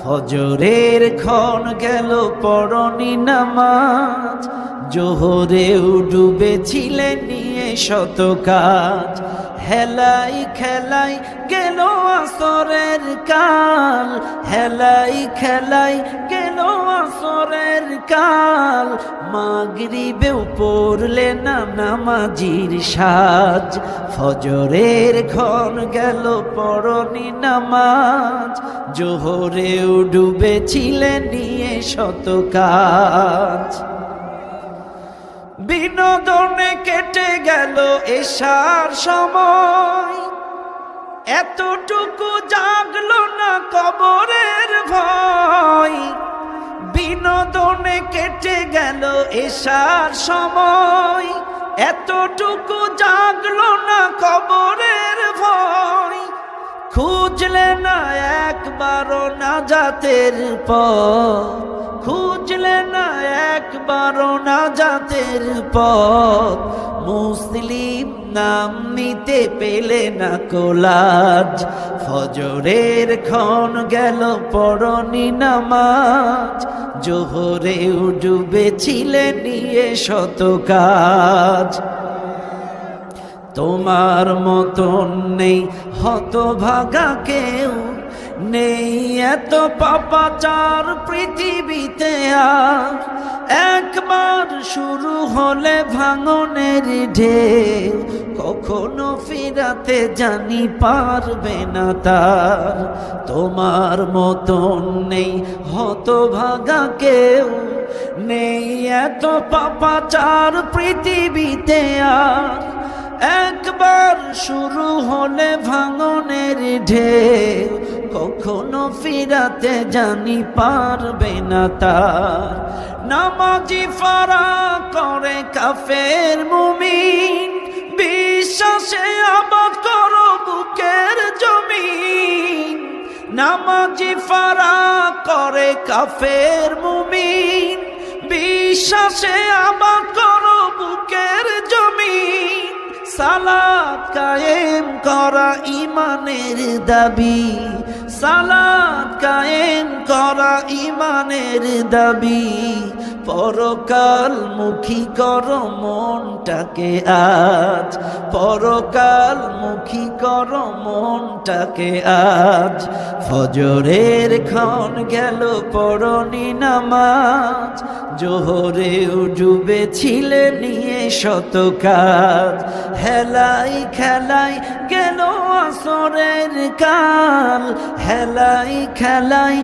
ফজরের ক্ষণ গেল পড়নি নামাজ, জোহরেও ডুবেছিলে নিয়ে শত কাজ। হেলাই খেলাই গেল আসরের কাল, হেলাই খেলাই গেল আসরের কাল। মাগরিবেও পড়লে না নামাজির সাজ, ফজরের ক্ষণ গেল পড়নি নামাজ, জোহরেও ডুবেছিলে নিয়ে শত কাজ। বিনোদনে কেটে গেল এশার সময়, এতটুকু জাগলো না কবরের ভয়। বিনোদনে কেটে গেল এশার সময়, এতটুকু জাগলো না কবরের ভয়। খুঁজলে না একবারও নাজাতের পথ, খুঁজলে না একবারও নাজাতের পথ। মুসলিম নাম নিতে পেলে না কোলাজ, ফজরের ক্ষণ গেল পড়নি নামাজ, জোহরেও ডুবেছিলে নিয়ে শত কাজ। তোমার মতন নেই হতভাগা কেউ, নেই এত পাপাচার পৃথিবীতে আর। একবার শুরু হলে ভাঙনের ঢেউ, কখনো ফিরাতে জানি পারবে না তার। তোমার মতন নেই হতভাগা কেউ, নেই এত পাপাচার পৃথিবীতে আর। একবার শুরু হলে ভাঙনের ঢেউ, কখনো ফিরাতে জানি পারবে না তার। নামাজি ফারা করে কাফের মুমিন, বিশ্বাসে আবাদ করো বুকের জমিন। নামাজি ফারা করে কাফের মুমিন, বিশ্বাসে আবাদ করো বুকের জমিন। সালাত কায়েম করা ইমানের দাবি, সালাত কায়েম করা ইমানের দাবি। পরকাল মুখী করো মনটাকে আজ, পরকাল মুখী করো মনটাকে আজ। ফজরের ক্ষণ গেল পড়নি নামাজ, জোহরেও ডুবেছিলে নিয়ে শত কাজ। হেলাই খেলাই গেল আসরের কাল, হেলাই খেলাই